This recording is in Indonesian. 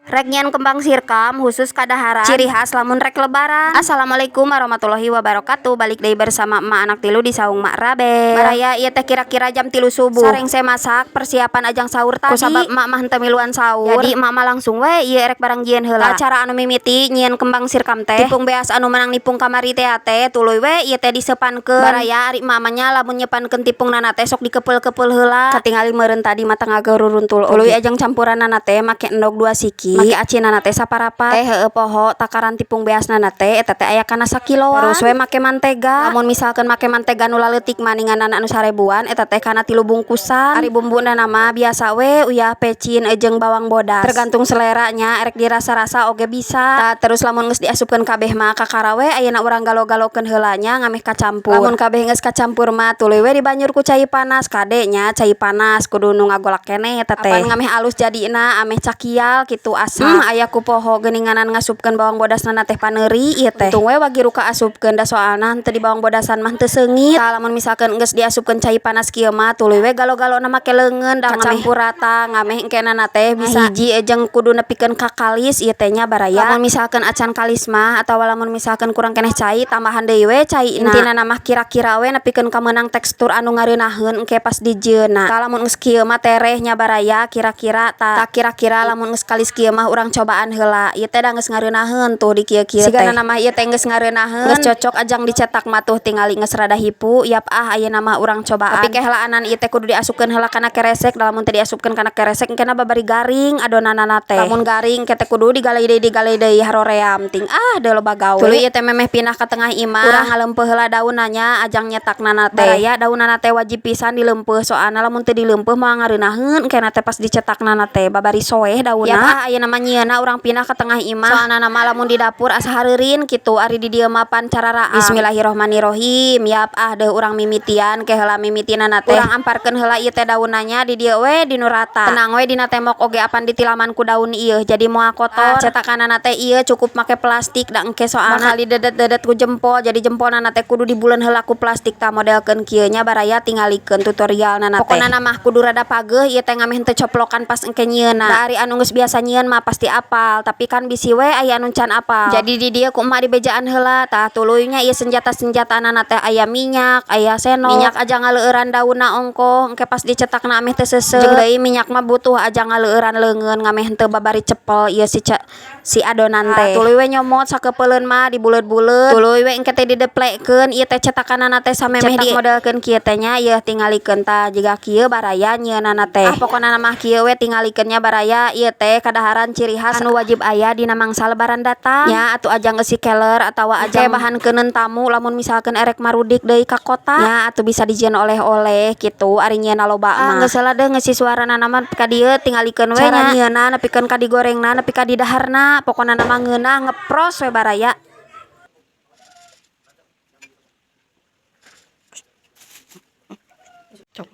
Rek nyian kembang sirkam khusus kadaharan ciri khas lamun rek lebaran. Assalamualaikum warahmatullahi wabarakatuh. Balik deui bersama emak anak tilu di saung Mak Rabe. Baraya ieu teh kira-kira jam 3 subuh. Sareng saya masak persiapan ajang sahur tadi. Kusabab emak mah henteu miluan sahur. Jadi emak mah langsung we ieu rek barang jieun heula. Acara anu mimiti nyieun kembang sirkam teh tipung beas anu menang nipung kamari teh tuluy we ieu teh disepankeun. Baraya ari emak mah nya lamun nyepankeun tipung nana teh sok dikepeul-kepeul heula. Katingali meureun tadi mah tengah garuruntul. Tuluy ajang campuran nana teh make endog 2 siki. Make acinana teh saparapat teh heueuh poho takaran tipung beasna teh eta teh aya kana sakiloan. Terus we make mantega. Lamun misalkan make mantega nu laleutik maninganan anu 1000-an eta teh kana 3 bungkusan. Ari bumbuna mah biasa we uyah pecin jeung bawang bodas. Tergantung seleranya erek dirasa-rasa oge bisa. Terus lamun geus diasupkeun kabeh mah kakara we ayeuna urang galo-galokeun heula nya ngameh kacampur. Lamun kabeh geus kacampur mah tuluy we dibanyur ku cai panas. Kadenya cai panas kudu nu ngagolak keneh eta teh. Apan ngameh alus jadina ameh cakial kitu asa. Aya ku poho geuninganan ngasupkeun bawang bodasna teh paneuri ieu teh. Untung we wagi ruka asupkeun da soalna henteu di bawang bodasan mah teu seungit. Lamun misalkan geus diasupkeun cai panas kieu mah tuluy we galo-galona make leungeun da campur rata ngameh engkenana teh bisa hiji jeung kudu nepikeun ka kalis ieu teh nya baraya. Lamun misalkan acan kalis mah atawa lamun misalkan kurang keneh cai tambahan deui we caina. Intina mah kira-kira we nepikeun ka meunang tekstur anu ngareunaheun engke pas dijieunna. Lamun geus kieu mah tereh nya baraya kira-kira kira-kira lamun geus kalis kieu mah urang cobaan heula. Ieu teh da geus ngareunaheun tuh di kieu-kieu teh. Sigana mah ieu teh geus ngareunaheun, geus cocok ajang dicetak mah tuh tingali geus rada hipu. Yap ayeuna mah urang cobaan. Tapi kehelaanan ieu teh kudu diasupkeun heula kana keresek. Lamun teu diasupkeun kana keresek engkena babari garing adonanana teh. Lamun garing ke teh kudu digalei deui haroream ting deui loba gawe. Tuluy ieu teh memeh pinah ka tengah imah. Urang ngaleumpeun heula daunna nya ajang nyetakna teh. Baraya daunna teh wajib pisan dileumpeun soalna lamun teu dileumpeun moal ngareunaheun engkena teh pas dicetakna teh babari soeh daunna. Ya ayeuna mah nyieunna urang pinah ka tengah imah. Soalna mah lamun di dapur asa hareurin kitu ari di dieu mah pan cararaam. Bismillahirrohmanirrohim. Yap deui urang mimitian ke heula mimitina teh. Urang amparkeun heula ieu teh daunna nya di dieu we dinu rata. Tenang we dina tembok oge apan ditilaman ku daun ieu jadi moal kotor. Cetakanana teh ieu cukup make plastik da engke soalna bakal didedet-dedet ku jempol. Jadi jempolna teh kudu dibuleun heula ku plastik tah modelkeun kieu nya baraya tingalikeun tutorialna teh. Pokona mah kudu rada pageuh ieu teh ngameh henteu coplokan pas engke nyieunna. Da ari anu geus biasa nyieun mah pasti apal, tapi kan bisi we aya anu can apal. Jadi di dieu ku emak dibejaan heula tah tuluy nya ieu senjata-senjatana teh aya minyak, aya sendok. Minyak aja ngaleueuran daunna ongkoh engke pas dicetakna ameh teu seuseut. Jeung deui minyak mah butuh aja ngaleueuran leungeun ngameh henteu babari cepel ieu si adonan teh. Tuluy we nyomot sakepeuleuan mah dibuleut-buleut. Tuluy we engke teh dideplekeun ieu teh cetakanana teh samemeh di modelkeun kieu teh nya ieu tingalikeun tah jiga kieu baraya nyieunana teh. Pokona mah kieu we tingalikeun nya baraya ieu teh kadaharan ciri khas anu wajib aya dina mangsa lebaran datang. Nya atuh ajang geus keler atawa ajang bahan keuneun tamu lamun misalkan erek marudik deui ka kota. Nya atuh bisa dijieun oleh-oleh kitu ari nyieunna loba mah. Geus heula deui ngeusi suarana mah ka dieu tingalikeun we nya. Nyieunna nepikeun ka digorengna nepi ka didaharna. Pokona mah ngeunah ngepros we baraya. Cok.